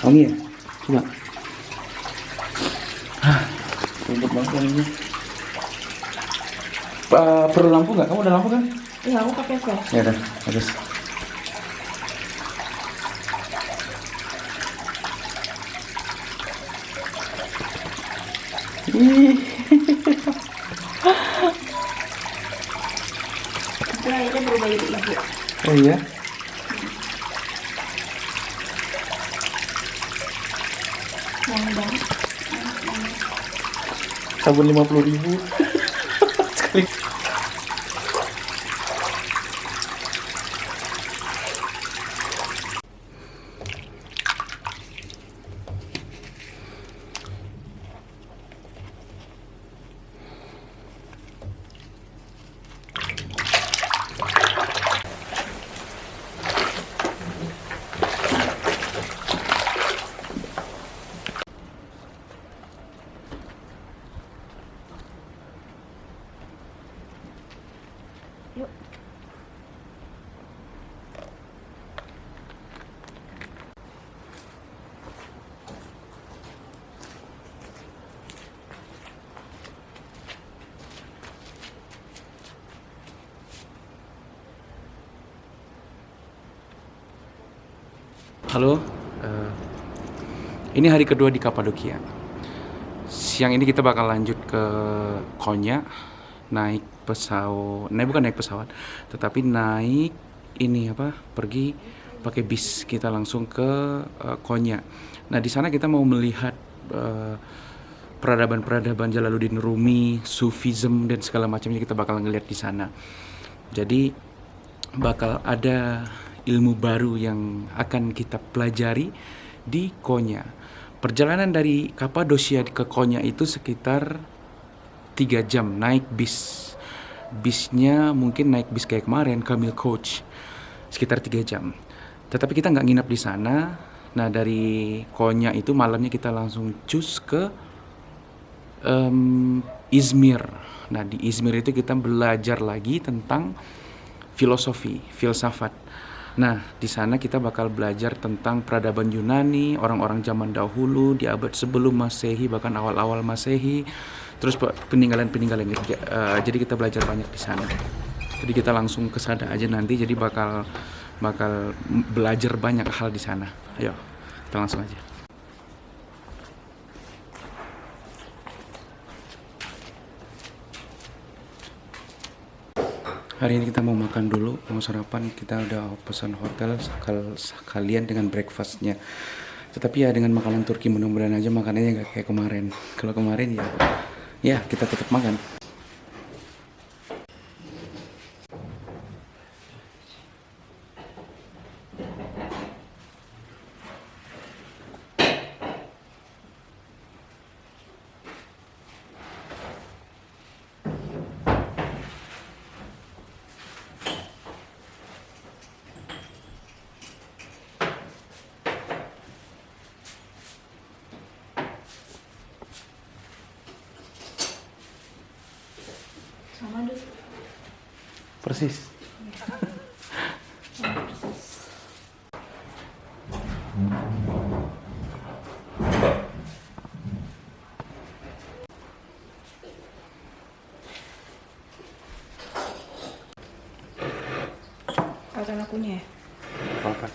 Wangi ya? Coba. Ribet banget wanginya. Perlu lampu nggak? Kamu ada lampu kan? Iya, aku pakai flash. Ya udah, bagus. Ih. Itu akhirnya berubah jadi ibu. Oh iya. Wangi banget. Sabun 50.000 sekali. Yuk. Halo, ini hari kedua di Kapadokia. Siang ini kita bakal lanjut ke Konya, naik pesawat. Nah, bukan naik pesawat, tetapi naik ini apa? Pergi pakai bis. Kita langsung ke Konya. Nah, di sana kita mau melihat peradaban-peradaban Jalaluddin Rumi, Sufism dan segala macamnya kita bakal ngeliat di sana. Jadi bakal ada ilmu baru yang akan kita pelajari di Konya. Perjalanan dari Kapadosia ke Konya itu sekitar 3 jam naik bis. Bisnya mungkin naik bis kayak kemarin, Camel Coach, sekitar 3 jam. Tetapi kita nggak nginap di sana. Nah, dari Konya itu malamnya kita langsung cus ke Izmir. Nah, di Izmir itu kita belajar lagi tentang filosofi, filsafat. Nah, di sana kita bakal belajar tentang peradaban Yunani, orang-orang zaman dahulu, di abad sebelum Masehi, bahkan awal-awal Masehi, terus peninggalan-peninggalan gitu. Jadi kita belajar banyak di sana. Jadi kita langsung ke sana aja nanti, jadi bakal belajar banyak hal di sana. Ayo, kita langsung aja. Hari ini kita mau makan dulu, mau sarapan. Kita udah pesan hotel sekalian dengan breakfastnya. Tetapi ya dengan makanan Turki mudah-mudahan aja makanannya nggak kayak kemarin. Kalau kemarin ya kita tetap makan. Sama dulu. Persis. Kalian akunya ya? Apa?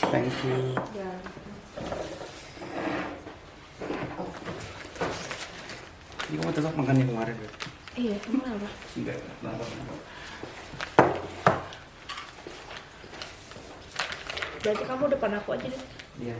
Thank you. Ya. Ini kamu tetap makan yang kemarin, Beb? Iya, kamu apa? Enggak, kenapa? Berarti kamu depan aku aja deh. Iya.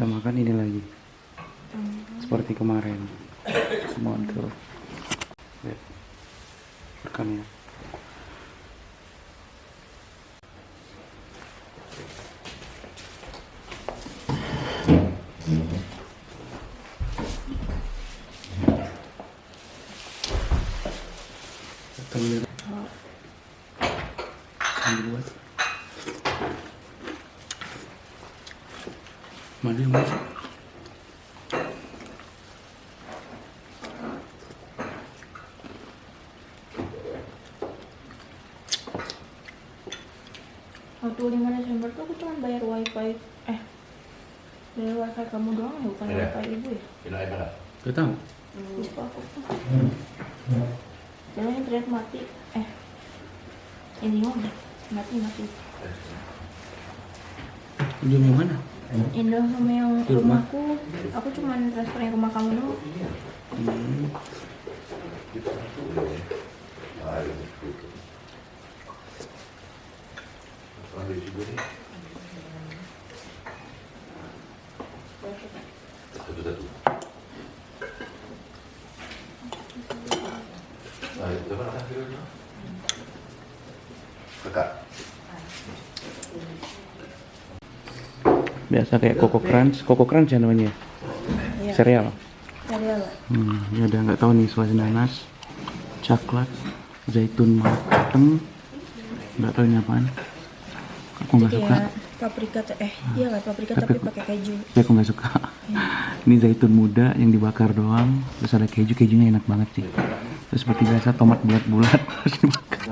Kita makan ini lagi. Seperti kemarin. Model. Lihat. Rekam ya. Sambil buat. Mana yang masak? Waktu 5 Desember tuh aku cuma bayar wifi bayar wifi kamu doang ya, bukan wifi ibu ya? Gak tahu. Di sekolah aku tuh jalan internet mati, ini mati. Ujung yang mana? Indo sama yang Di rumah? rumahku, aku cuma transfer yang rumah kamu doang. Biasa kayak Koko Crunch ya namanya. Iya. Sereal. Cari apa? Ini ada nggak tahu nih suasana nanas, coklat, zaitun mateng, nggak tahu ini apaan. Aku nggak suka. Kayak paprika iya lah paprika tapi pakai keju. Tapi aku nggak suka. Ini zaitun muda yang dibakar doang, terus ada kejunya enak banget sih. Terus seperti biasa tomat bulat-bulat harus dibakar.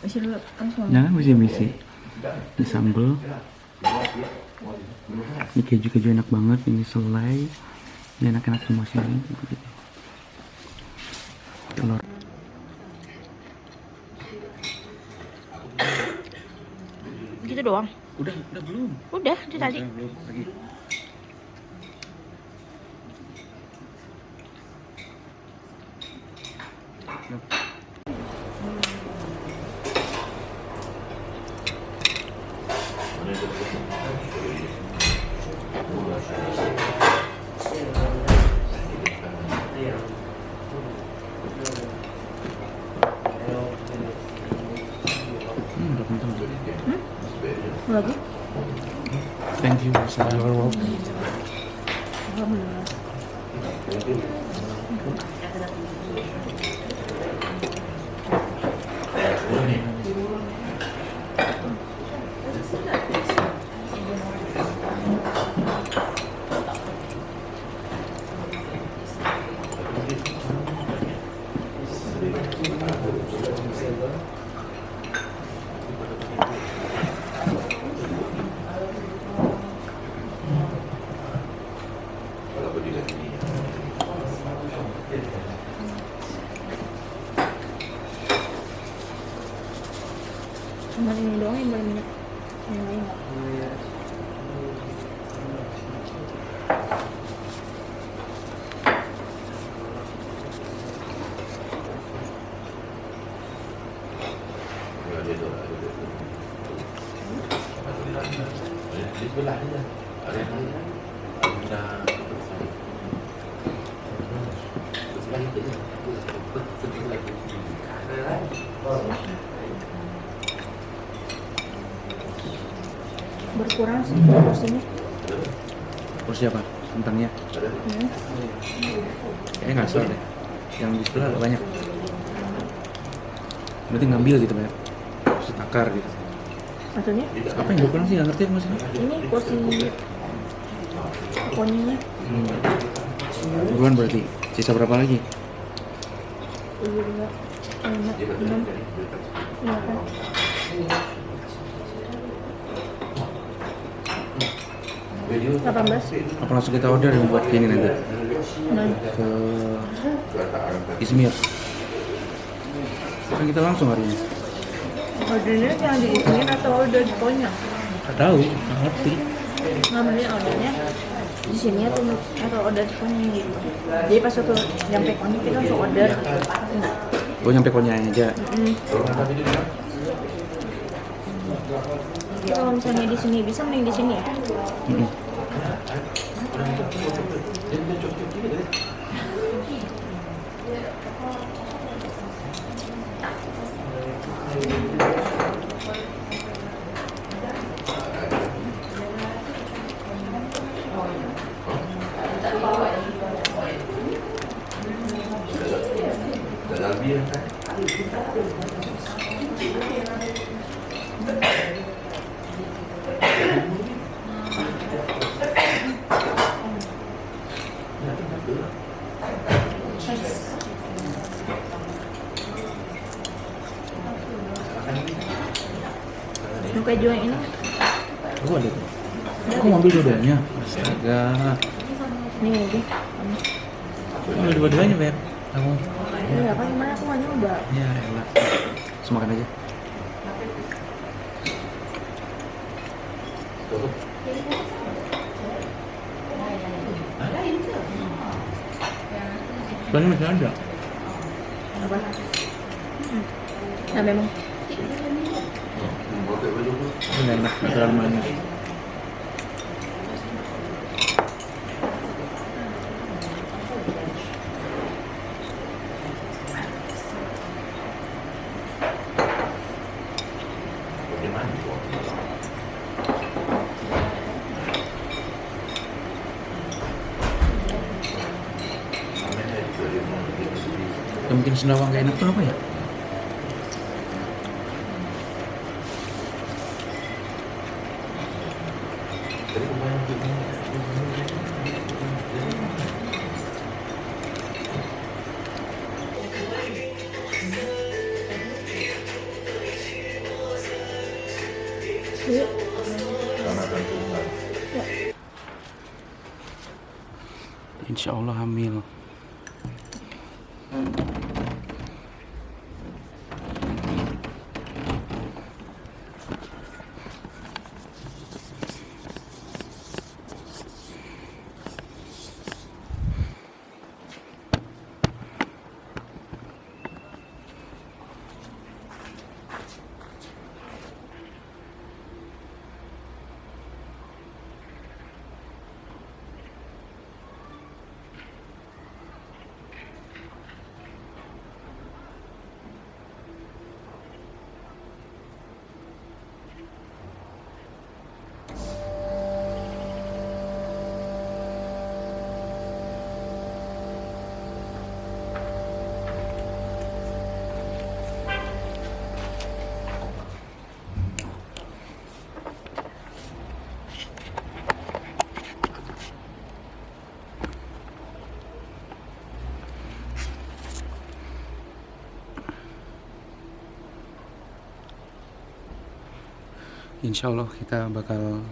Isi dulu langsung. Jangan misi-misi. Ini sambal. Ini keju enak banget. Ini selai. Ini enak-enak semua sini. Telur. Gitu doang. Udah belum. Udah, itu tadi. Belum lagi. Udah kental. Lagi? Thank you, Sir. You're welcome. Alhamdulillah. Cuma ini doang yang boleh minyak. Yang lain nggak. Berkurang sih porsinya. Porsi apa? Kentangnya? Hmm. Kayaknya nggak salah deh. Yang di sebelah agak banyak. Berarti ngambil gitu banyak. Setakar gitu. Maksudnya? Apa yang berkurang sih? Nggak ngerti aku maksudnya. Ini porsi pokoknya. Buruan berarti. Sisa berapa lagi? 7, 2, 5, 6, 8. Apa langsung kita order yang buat ini nanti? Ke Izmir. Kan kita langsung hari ini. Ordernya yang di Izmir atau order di Konya? Nggak tahu, nggak ngerti. Nggak mending ordernya di sini atau order di Konya gitu. Jadi pas waktu nyampe Konya kita langsung order. Gue nyampe Konyanya aja. Kalau misalnya di sini bisa, mending di sini ya. Mau keju yang ini? Aku ada tuh. Aku mau ambil dua-duanya. Astaga. Nih lagi. Aku ambil dua-duanya, Beb. Kamu. Iya kan gimana aku mau nyoba. Ya, elah. Semakan aja. Soalnya masih ada. Apa? Nah memang. Ini enak, terlalu manis. Yang bikin senawang gak enak tuh apa ya? Insya Allah hamil. Insya Allah kita bakal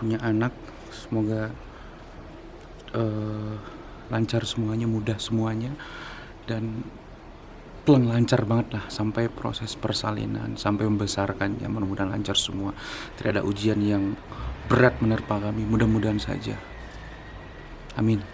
punya anak. Semoga lancar semuanya, mudah semuanya, dan pleng lancar banget lah sampai proses persalinan, sampai membesarkan. Ya mudah-mudahan lancar semua. Tidak ada ujian yang berat menerpa kami. Mudah-mudahan saja. Amin.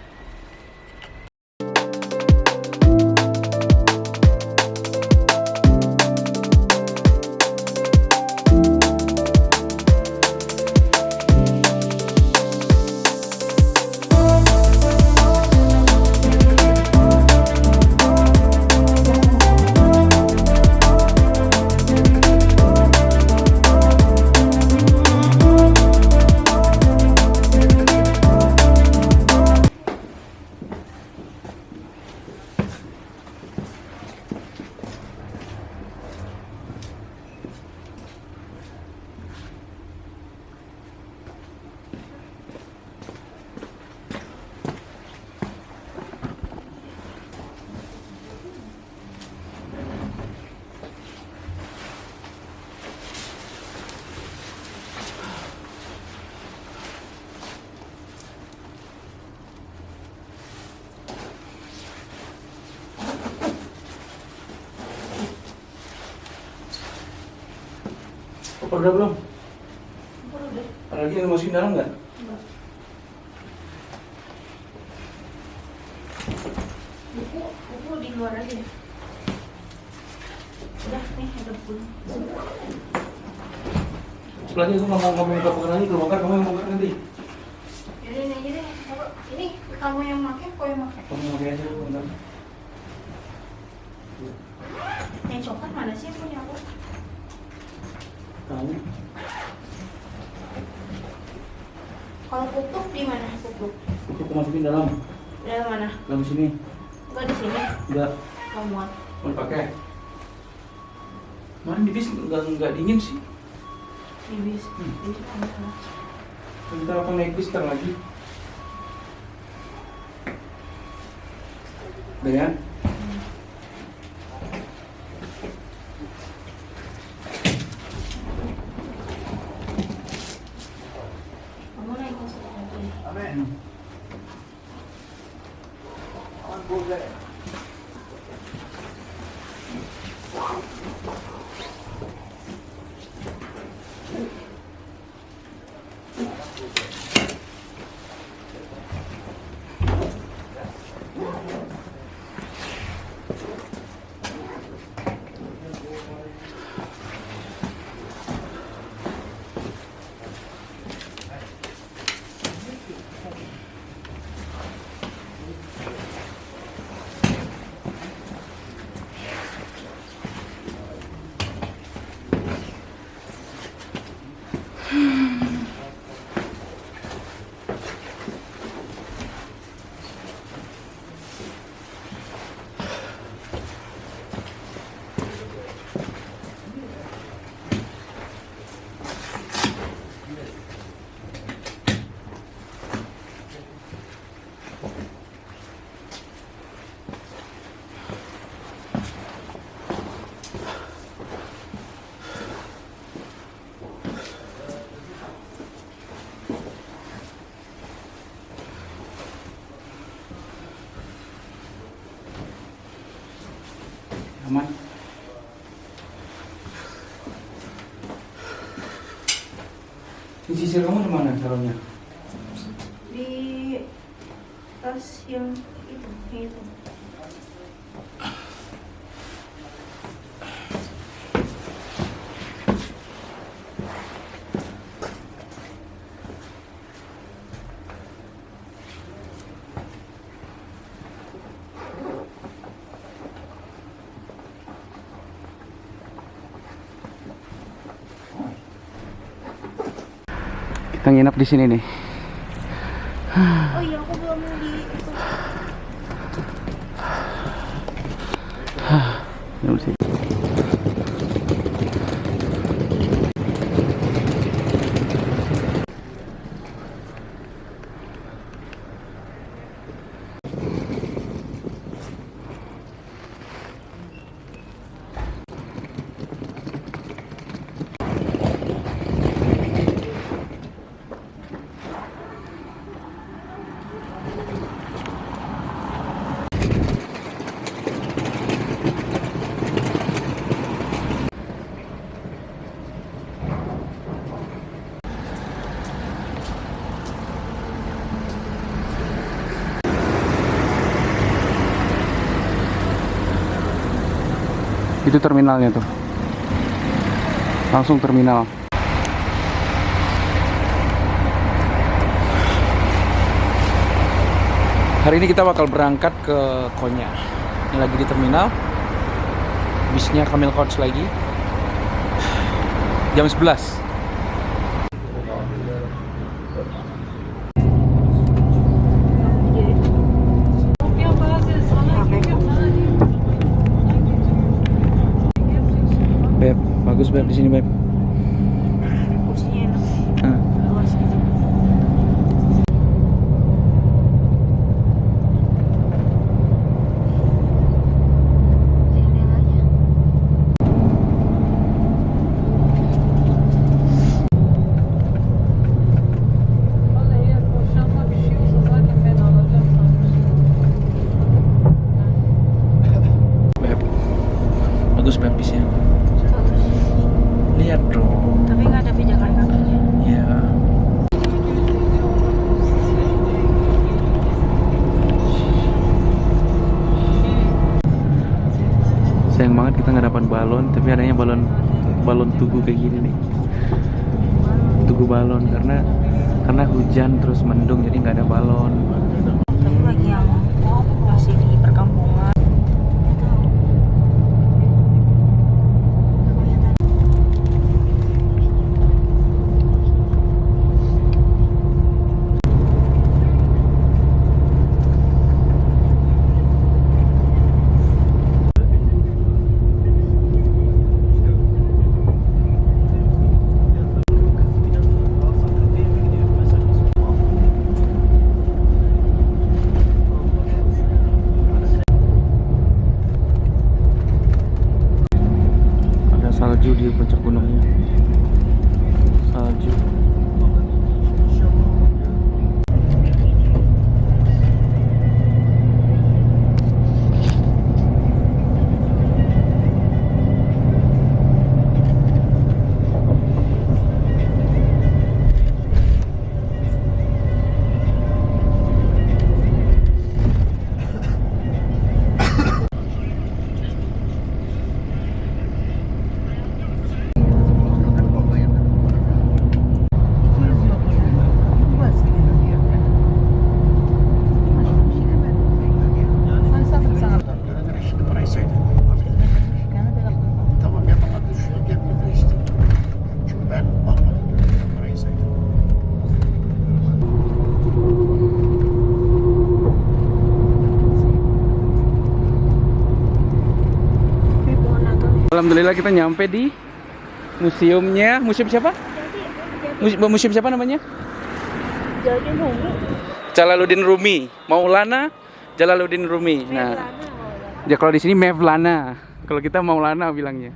Udah belum? Ada lagi yang masukin dalam nggak? Buku di luar aja. Udah nih ada buku. Sebelahnya itu ngomong-ngomong ke lagi, kalau bakar kamu yang bakar nanti. Ya kamu yang pakai, kok yang pakai? Kamu pakai aja, bentar. Yang coklat mana sih yang punya aku? Tahu. Kalau pupuk di mana pupuk? Aku masukin dalam. Dalam mana? Dalam sini. Enggak di sini. Enggak. Mau muat. Mau dipakai? Kemarin di bis nggak dingin sih. Di bis. Di mana? Kita akan naik bis ntar lagi. Udah ya? Kamu naik masuk lagi. Aman. Ini sisir kamu di mana taruhnya? Di tas yang itu. Kita nginep di sini nih. Oh iya, aku belum di itu. Nginep sini. Itu terminalnya tuh. Langsung terminal. Hari ini kita bakal berangkat ke Konya. Ini lagi di terminal. Bisnya Camel Coach lagi. Jam 11. Beb, bagus Beb di sini Beb. Kursinya enak. Ah. Luas gitu. Beb, bagus Beb bisnya. Lihat dong. Tapi nggak ada pijakan kakinya. Ya. Sayang banget kita nggak dapat balon, tapi adanya balon tugu kayak gini nih. Tugu balon karena hujan terus mendung jadi nggak ada balon. Tapi lagi yang masih di perkampungan. Ada salju di puncak gunungnya. Salju. Tamam yapamadı şuraya gelmeyi değiştirdim. Çünkü ben bakmadım parayı saydım. Alhamdulillah kita nyampe di museumnya. Museum siapa? Museum siapa namanya? Jalaluddin Rumi. Maulana Jalaluddin Rumi. Nah, ya kalau di sini Mevlana. Kalau kita Maulana bilangnya.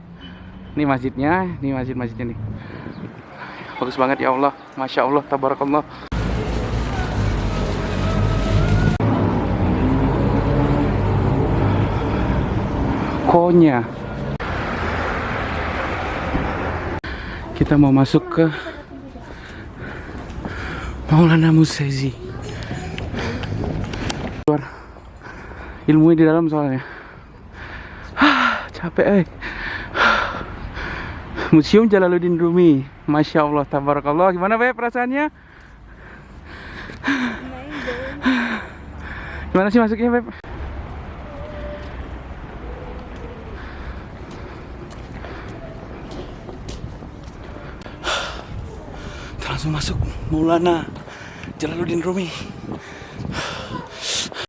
Ini masjidnya, ini masjidnya nih. Bagus banget ya Allah. Masya Allah, tabarakallah. Konya. Kita mau masuk ke Maulana Musazi. Keluar. Ilmunya di dalam soalnya. Capek. Museum Jalaluddin Rumi. Masya Allah, tabarakallah. Gimana Beb perasaannya? Gimana sih masuknya Beb? Kita langsung masuk Maulana Jalaluddin Rumi.